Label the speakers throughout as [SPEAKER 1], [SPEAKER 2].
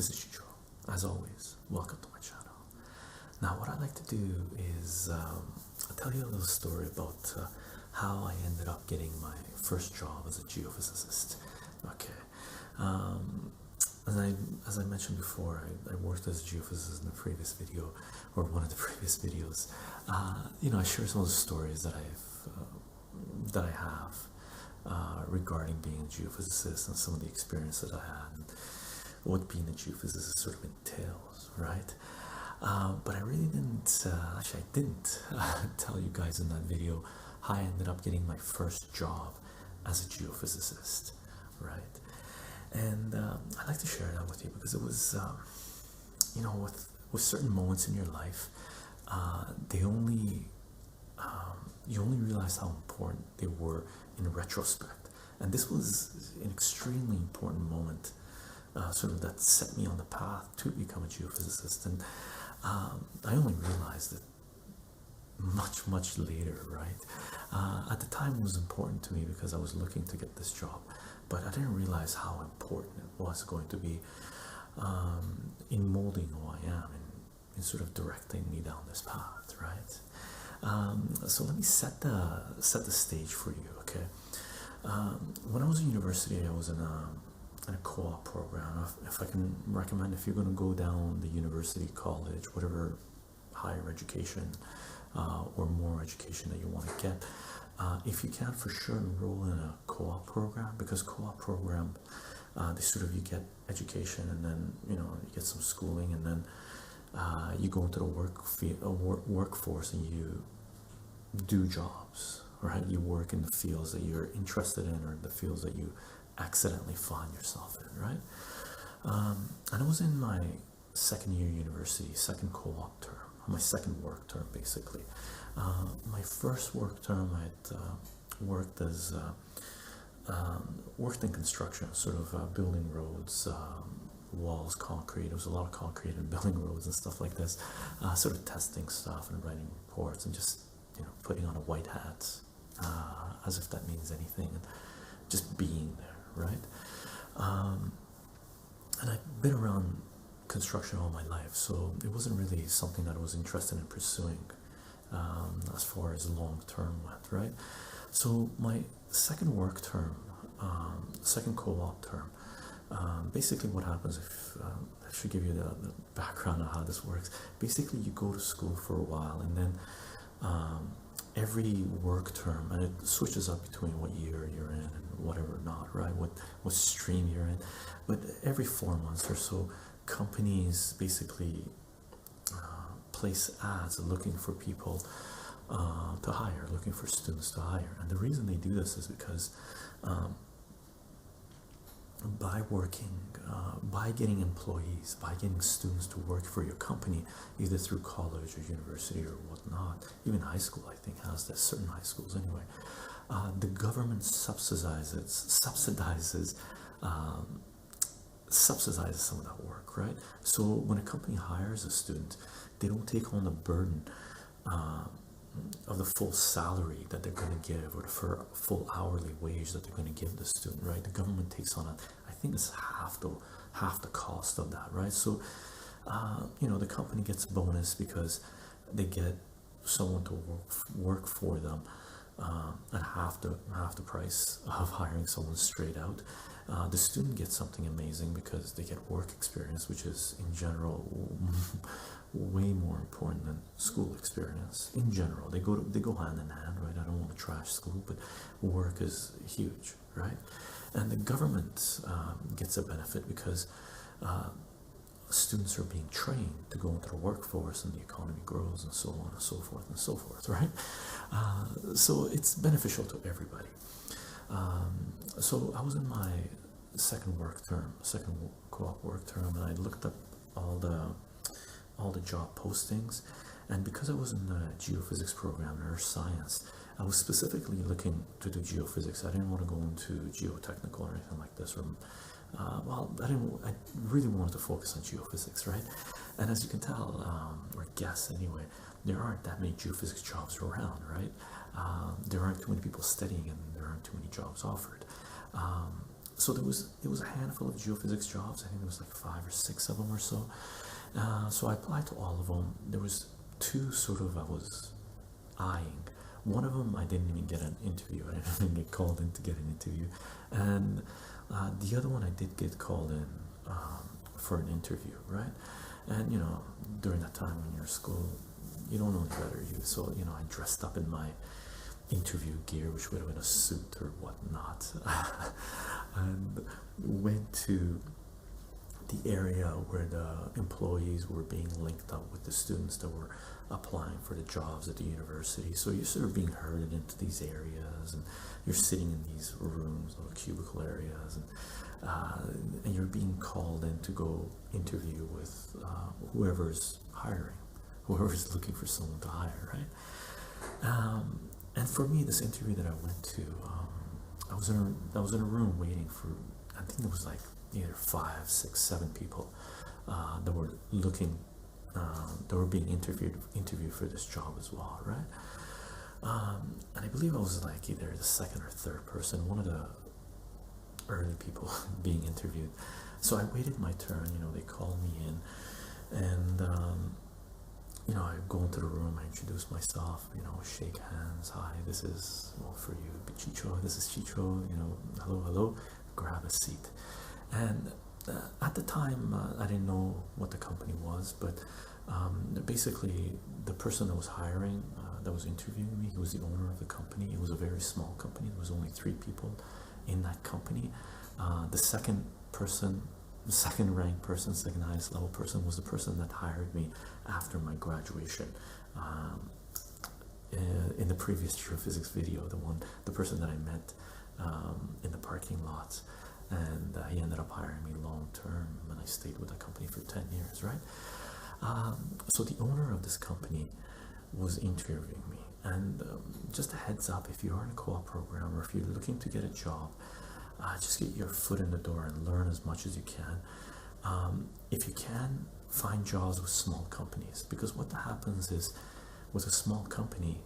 [SPEAKER 1] This is Chicho. As always, welcome to my channel. Now, what I'd like to do is I'll tell you a little story about how I ended up getting my first job as a geophysicist. Okay. As I mentioned before, I worked as a geophysicist in the previous video, or one of the previous videos. I share some of the stories that I have regarding being a geophysicist and some of the experiences I had and what being a geophysicist sort of entails, right? But I really didn't, actually I didn't tell you guys in that video how I ended up getting my first job as a geophysicist, right? And I'd like to share that with you because it was, with certain moments in your life, you only realize how important they were in retrospect. And this was an extremely important moment, sort of that set me on the path to become a geophysicist. And I only realized it much later, right? At the time it was important to me because I was looking to get this job, but I didn't realize how important it was going to be in molding who I am and in sort of directing me down this path, right? So let me set the stage for you, okay? When I was in university, I was in a co-op program. If I can recommend, if you're going to go down the university, college, whatever higher education or more education that you want to get, if you can, for sure enroll in a co-op program, because co-op program, they sort of, you get education and then you get some schooling, and then you go into the workforce and you do jobs, right? You work in the fields that you're interested in or the fields that you accidentally find yourself in, right? And I was in my second year university, second co-op term, my second work term basically. My first work term I worked in construction, sort of building roads, walls, concrete. There was a lot of concrete and building roads and stuff like this, sort of testing stuff and writing reports and just putting on a white hat, as if that means anything, and just being there, right? And I've been around construction all my life, so it wasn't really something that I was interested in pursuing as far as long term went, right? So my second work term, second co-op term, basically what happens, if I should give you the background on how this works. Basically you go to school for a while, and then every work term, and it switches up between what year you're in and whatever not, right? What stream you're in, but every 4 months or so, companies basically place ads looking for people to hire, looking for students to hire. And the reason they do this is because by getting employees, by getting students to work for your company, either through college or university or whatnot, even high school I think has this, certain high schools anyway, the government subsidizes some of that work, right? So when a company hires a student, they don't take on the burden of the full salary that they're going to give, or the full hourly wage that they're going to give the student, right? The government takes on it. I think it's half the cost of that, right? So the company gets a bonus because they get someone to work for them at half the price of hiring someone straight out. The student gets something amazing because they get work experience, which is in general way more important than school experience. In general, they go hand in hand, right? I don't want to trash school, but work is huge, right? And the government gets a benefit because students are being trained to go into the workforce, and the economy grows, and so on and so forth and so forth, right? So it's beneficial to everybody. So I was in my second co-op work term, and I looked up all the job postings, and because I was in the geophysics program, earth science, I was specifically looking to do geophysics. I didn't want to go into geotechnical or anything like this, or I really wanted to focus on geophysics, right? And as you can tell, or guess anyway, there aren't that many geophysics jobs around, right? There aren't too many people studying, and there aren't too many jobs offered. so it was a handful of geophysics jobs. I think there was like 5 or 6 of them or so. So I applied to all of them. There was two sort of I was eyeing. One of them I didn't even get an interview. I didn't even get called in to get an interview, and the other one I did get called in for an interview, right? And during that time when you're in school, you don't know any better. So I dressed up in my interview gear, which would have been a suit or whatnot, and went to the area where the employees were being linked up with the students that were applying for the jobs at the university. So you're sort of being herded into these areas, and you're sitting in these rooms, little cubicle areas, and you're being called in to go interview with whoever's hiring, whoever's looking for someone to hire, right? And for me, this interview that I went to, I was in a room waiting for, I think it was like either 5, 6, 7 people that were looking, that were being interviewed for this job as well, right? And I believe I was like either the second or third person, one of the early people being interviewed. So I waited my turn. They called me in, and I go into the room. I introduce myself. Shake hands. Hi, this is for you, Chicho. This is Chicho. Hello. Grab a seat. And at the time, I didn't know what the company was, but basically the person that was hiring, that was interviewing me, he was the owner of the company. It was a very small company. There was only 3 people in that company. The second ranked person, second highest level person, was the person that hired me after my graduation. In the previous geophysics video, the person that I met in the parking lot, and he ended up hiring me long term, and I stayed with the company for 10 years, right? So the owner of this company was interviewing me, and just a heads up, if you are in a co-op program or if you're looking to get a job, just get your foot in the door and learn as much as you can. If you can, find jobs with small companies, because what happens is with a small company,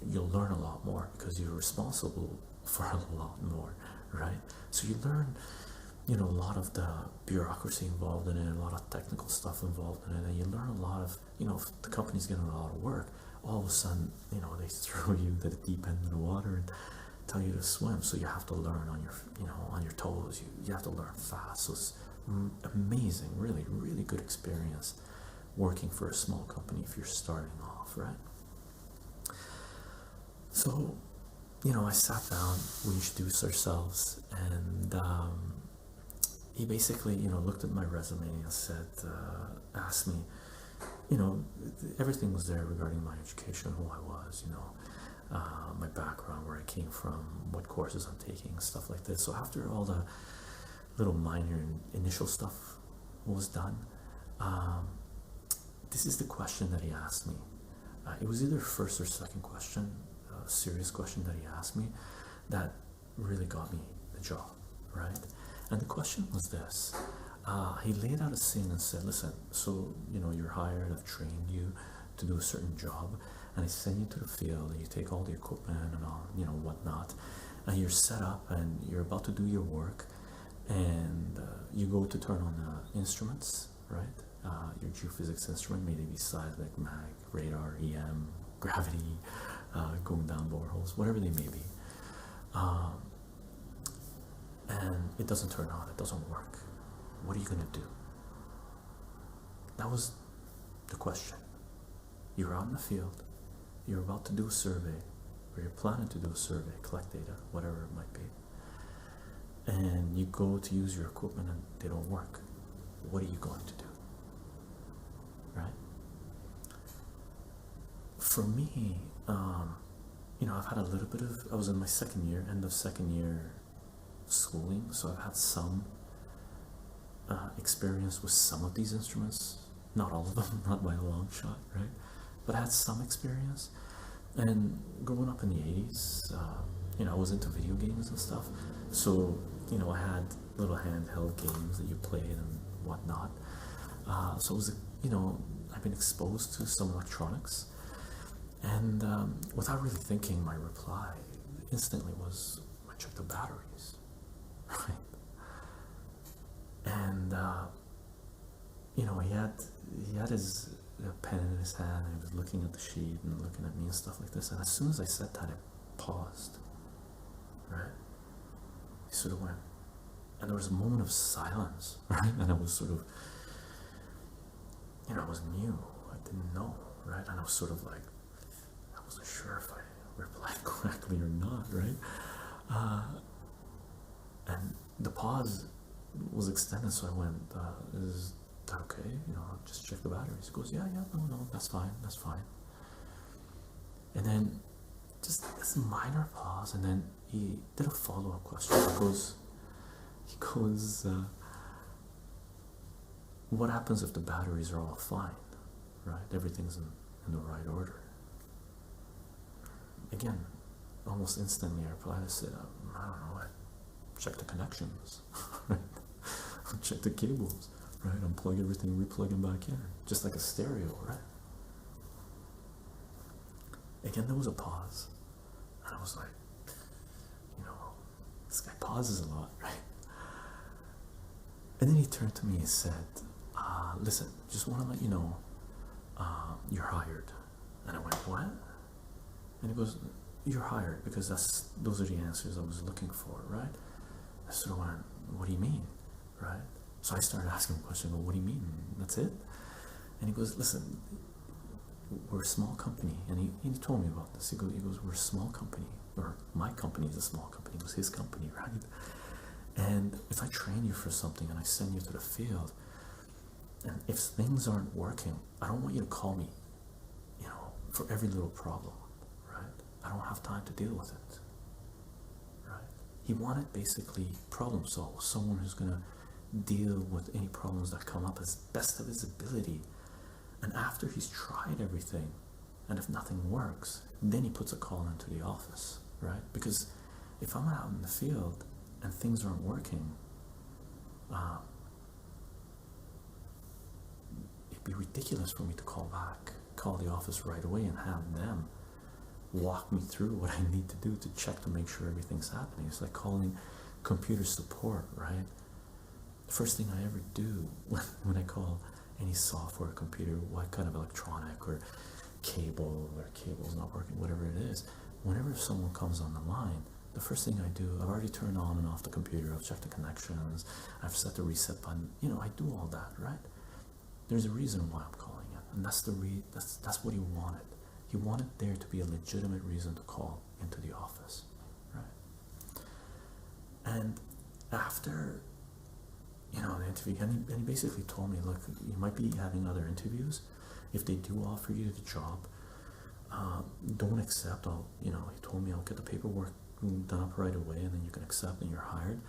[SPEAKER 1] you'll learn a lot more because you're responsible for a lot more, right? So you learn a lot of the bureaucracy involved in it, a lot of technical stuff involved in it, and you learn a lot of, if the company's getting a lot of work, all of a sudden, they throw you to the deep end of the water and tell you to swim, so you have to learn on your toes. You have to learn fast. So it's amazing, really, really good experience working for a small company if you're starting off, right? So, I sat down, we introduced ourselves, and he basically, looked at my resume and said, asked me, everything was there regarding my education, who I was, my background, where I came from, what courses I'm taking, stuff like this. So after all the little minor initial stuff was done, this is the question that he asked me. It was either first or second question, a serious question that he asked me that really got me the job, right? And the question was this. He laid out a scene and said, listen, so you're hired, I've trained you to do a certain job, and I send you to the field, and you take all the equipment and all, whatnot, and you're set up and you're about to do your work, and you go to turn on the instruments, right? Your geophysics instrument, maybe seismic, mag, radar, EM, gravity, going down boreholes, whatever they may be, and it doesn't turn on, it doesn't work. What are you going to do? That was the question. You're out in the field, you're about to do a survey, or you're planning to do a survey, collect data, whatever it might be, and you go to use your equipment and they don't work. What are you going to do? Right? For me, I've had a little bit of, I was in my second year, end of second year schooling, so I've had some experience with some of these instruments, not all of them, not by a long shot, right? But I had some experience. And growing up in the 80s, I was into video games and stuff, so I had little handheld games that you played and whatnot. So it was, I've been exposed to some electronics, and without really thinking, my reply instantly was, I checked the batteries. right? And you know, he had his pen in his hand, and he was looking at the sheet and looking at me and stuff like this. And as soon as I said that, I paused, right? He sort of went, and there was a moment of silence, right? And I was sort of, you know, I was new, I didn't know, right? And I was sort of like, I wasn't sure if I replied correctly or not, right? And the pause was extended, so I went, is that okay? You know, I'll just check the batteries. He goes, yeah, no, that's fine. And then just this minor pause, and then he did a follow-up question. He goes, what happens if the batteries are all fine, right? Everything's in the right order. Again, almost instantly I replied, I said, I don't know, I check the connections, right? Check the cables, right? Unplug everything, replug them back in, just like a stereo, right? Again, there was a pause, and I was like, you know, this guy pauses a lot, right? And then he turned to me and said, listen, just want to let you know, you're hired. And I went, what? And he goes, you're hired, because those are the answers I was looking for, right? I sort of went, what do you mean, right? So I started asking him a question, what do you mean, that's it? And he goes, listen, we're a small company. And he told me about this. He goes, we're a small company, or my company is a small company. It was his company, right? And if I train you for something and I send you to the field, and if things aren't working, I don't want you to call me, you know, for every little problem, right? I don't have time to deal with it, right? He wanted basically problem solve, someone who's going to deal with any problems that come up as best of his ability. And after he's tried everything, and if nothing works, then he puts a call into the office, right? Because if I'm out in the field and things aren't working, it'd be ridiculous for me to call the office right away and have them walk me through what I need to do to check to make sure everything's happening. It's like calling computer support, right? The first thing I ever do when I call any software, computer, what kind of electronic or cable's not working, whatever it is, whenever someone comes on the line, the first thing I do, I've already turned on and off the computer, I've checked the connections, I've set the reset button, you know, I do all that, right? There's a reason why I'm calling it, and that's what he wanted. He wanted there to be a legitimate reason to call into the office, right? And after, you know, the interview, and he basically told me, look, you might be having other interviews. If they do offer you the job, don't accept. He told me I'll get the paperwork done up right away, and then you can accept and you're hired.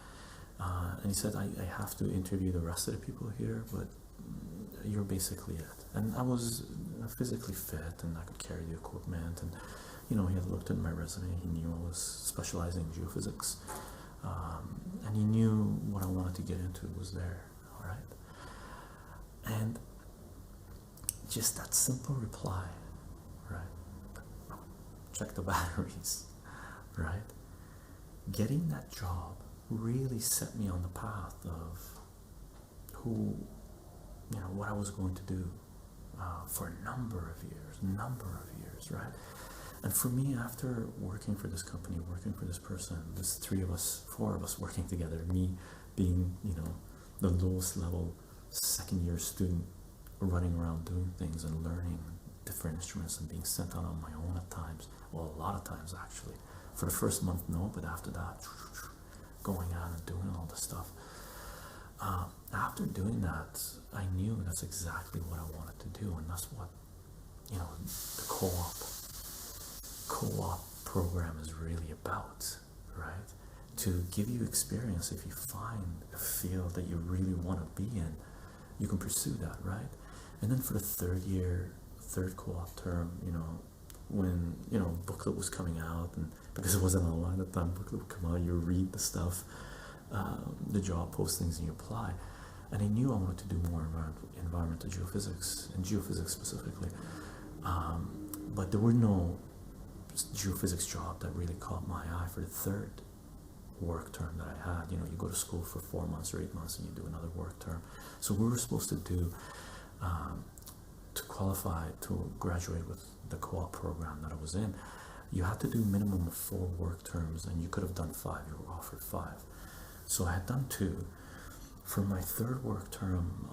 [SPEAKER 1] And he said, I have to interview the rest of the people here, but you're basically it. And I was physically fit, and I could carry the equipment, and you know, he had looked at my resume, he knew I was specializing in geophysics, and he knew what I wanted to get into was there, all right? And just that simple reply, right? Check the batteries, right? Getting that job really set me on the path of what I was going to do for a number of years, right? And for me, after working for this company, working for this person, there's four of us working together, me being, you know, the lowest level second year student, running around doing things and learning different instruments and being sent out on my own at times, well, a lot of times actually. For the first month, no, but after that, going out and doing all this stuff. After doing that, I knew that's exactly what I wanted to do, and that's what, you know, the co-op program is really about, right? To give you experience. If you find a field that you really want to be in, you can pursue that, right? And then for the third co-op term, you know, when, you know, booklet was coming out, and because it wasn't online at the time, booklet would come out, you read the stuff, the job postings, and you apply. And I knew I wanted to do more environmental geophysics, and geophysics specifically, but there were no geophysics job that really caught my eye for the third work term that I had. You know, you go to school for 4 months or 8 months and you do another work term. So we were supposed to do, to qualify to graduate with the co-op program that I was in, you had to do minimum of 4 work terms, and you could have done 5. You were offered 5. So I had done 2. For my 3rd work term,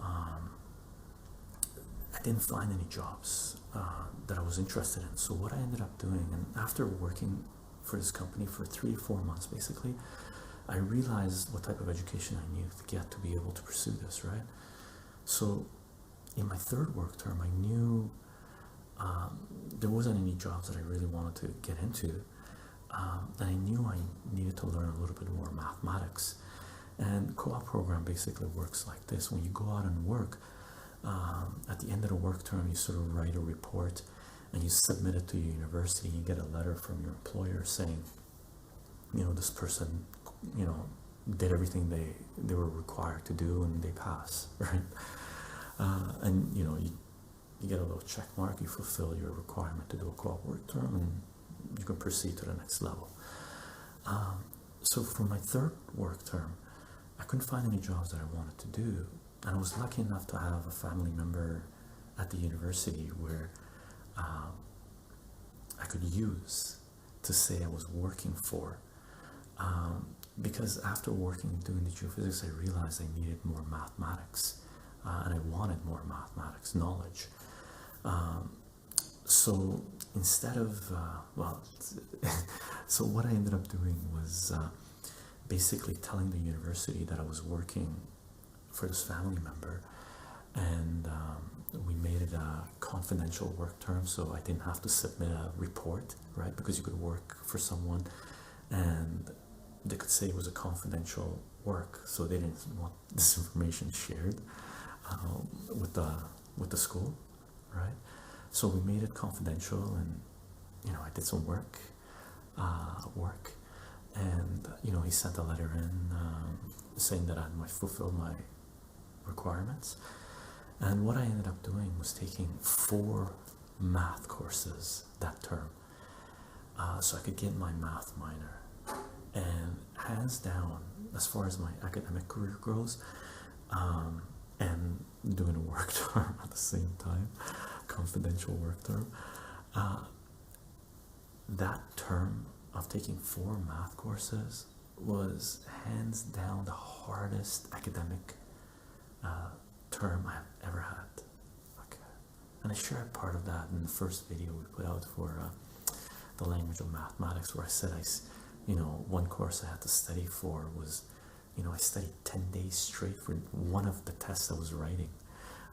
[SPEAKER 1] I didn't find any jobs that I was interested in. So what I ended up doing, and after working for this company for 3 to 4 months basically, I realized what type of education I needed to get to be able to pursue this, right? So in my 3rd work term, I knew there wasn't any jobs that I really wanted to get into, and I knew I needed to learn a little bit more mathematics. And co-op program basically works like this: when you go out and work, at the end of the work term, you sort of write a report and you submit it to your university. You get a letter from your employer saying, you know, this person, you know, did everything they were required to do and they pass, right? And you know, you get a little check mark, you fulfill your requirement to do a co-op work term, and you can proceed to the next level. So for my 3rd work term, I couldn't find any jobs that I wanted to do, and I was lucky enough to have a family member at the university where I could use to say I was working for, because after working doing the geophysics, I realized I needed more mathematics, and I wanted more mathematics knowledge. So instead of so what I ended up doing was basically telling the university that I was working for this family member, and we made it a confidential work term, so I didn't have to submit a report, right? Because you could work for someone and they could say it was a confidential work, so they didn't want this information shared with the school, right? So we made it confidential, and you know, I did some work, and you know, he sent a letter in saying that I might fulfill my requirements. And what I ended up doing was taking 4 math courses that term, so I could get my math minor. And hands down, as far as my academic career goes, and doing a work term at the same time, confidential work term, that term of taking 4 math courses was hands down the hardest academic term I've ever had. Okay. And I shared part of that in the first video we put out for the language of mathematics, where I said you know, one course I had to study for was, you know, I studied 10 days straight for one of the tests I was writing,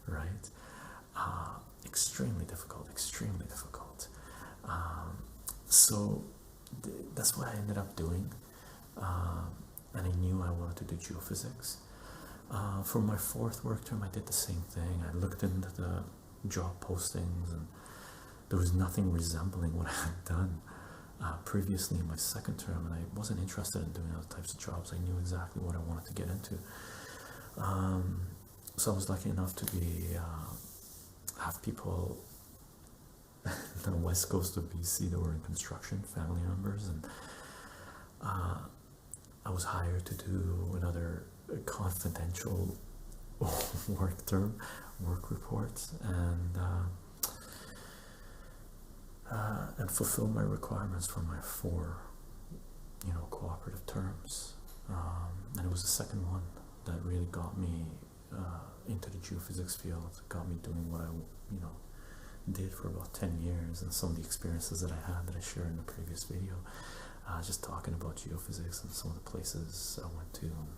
[SPEAKER 1] right? Extremely difficult, extremely difficult. So that's what I ended up doing, and I knew I wanted to do geophysics. For my 4th work term, I did the same thing. I looked into the job postings, and there was nothing resembling what I had done previously in my 2nd term, and I wasn't interested in doing other types of jobs. I knew exactly what I wanted to get into. So I was lucky enough to have people on the west coast of BC that were in construction, family members, and I was hired to do another confidential work term, work reports, and fulfill my requirements for my 4, you know, cooperative terms. And it was the 2nd one that really got me into the geophysics field, got me doing what I, you know, did for about 10 years, and some of the experiences that I had that I shared in the previous video, just talking about geophysics and some of the places I went to, and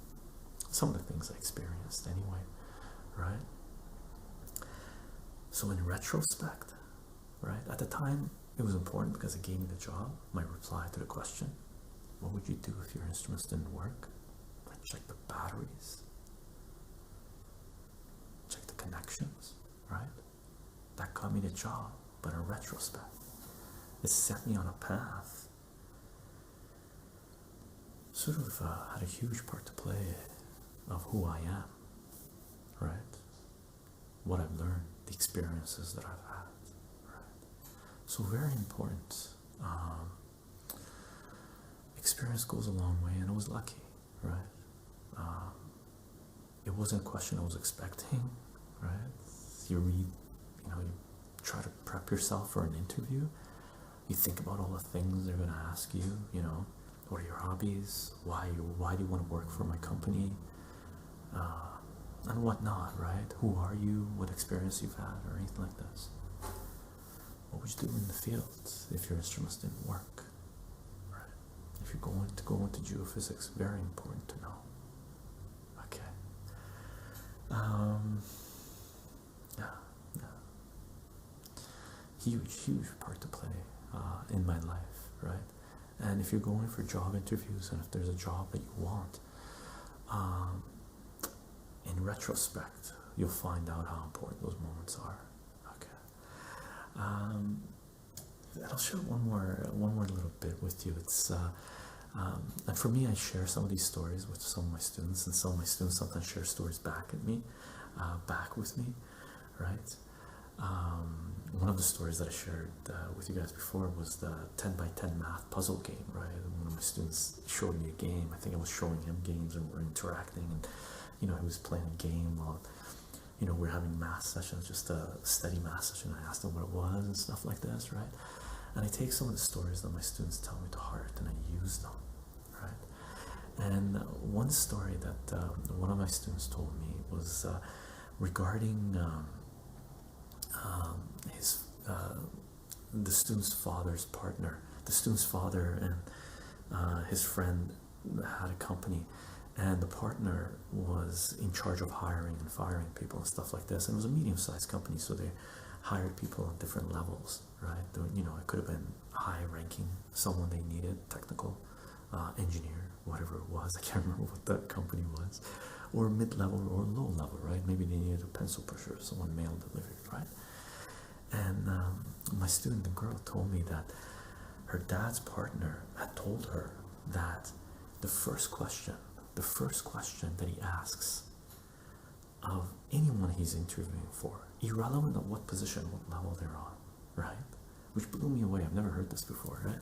[SPEAKER 1] some of the things I experienced anyway, right? So in retrospect, right, at the time it was important because it gave me the job. My reply to the question, what would you do if your instruments didn't work? I checked the batteries, check the connections, right? That got me the job. But in retrospect, it set me on a path, sort of had a huge part to play of who I am, right? What I've learned, the experiences that I've had, right? So very important experience goes a long way, and I was lucky, right? It wasn't a question I was expecting, right? You read, you try to prep yourself for an interview. You think about all the things they're gonna ask you. What are your hobbies? Why do you want to work for my company? And whatnot, right? Who are you? What experience you've had, or anything like this? What would you do in the field if your instruments didn't work? Right? If you're going to go into geophysics, very important to know. Okay. Yeah. Huge part to play in my life, right? And if you're going for job interviews, and if there's a job that you want, in retrospect, you'll find out how important those moments are. Okay. I'll share one more little bit with you. It's and for me, I share some of these stories with some of my students, and some of my students sometimes share stories back with me, right? One of the stories that I shared with you guys before was the 10 by 10 math puzzle game, right? One of my students showed me a game. I think I was showing him games, and we're interacting, and he was playing a game while we're having math sessions, just a steady math session. I asked him what it was and stuff like this, right? And I take some of the stories that my students tell me to heart, and I use them, right? And one story that one of my students told me was regarding the student's father's partner. The student's father and his friend had a company, and the partner was in charge of hiring and firing people and stuff like this. And it was a medium-sized company, so they hired people on different levels, right? It could have been high-ranking, someone they needed, technical engineer, whatever it was. I can't remember what that company was, or mid-level or low-level, right? Maybe they needed a pencil pusher, someone mail delivered, right? And my student, the girl, told me that her dad's partner had told her that the first question that he asks of anyone he's interviewing for, irrelevant of what position, what level they're on, right? Which blew me away. I've never heard this before, right?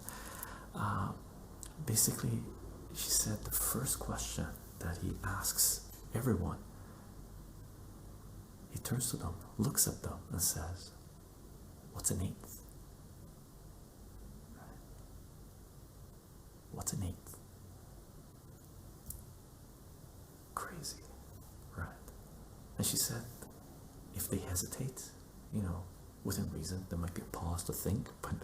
[SPEAKER 1] Basically, she said the first question that he asks everyone, he turns to them, looks at them, and says, "What's an eighth?" Right? What's an eighth? Crazy, right? And she said, if they hesitate, within reason, there might be a pause to think, but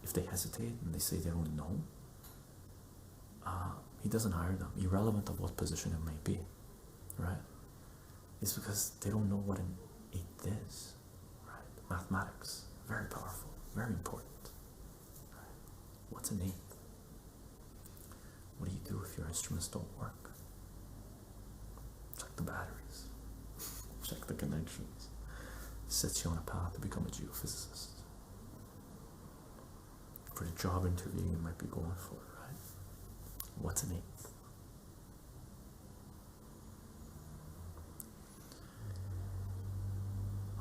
[SPEAKER 1] if they hesitate and they say they don't know, he doesn't hire them, irrelevant of what position it may be, right? It's because they don't know what an eighth is, right? Mathematics, very powerful, very important, right? What's an eighth? What do you do if your instruments don't work? Check the batteries, check the connections. Sets you on a path to become a geophysicist. For the job interview you might be going for, right? What's an eighth?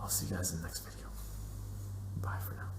[SPEAKER 1] I'll see you guys in the next video. Bye for now.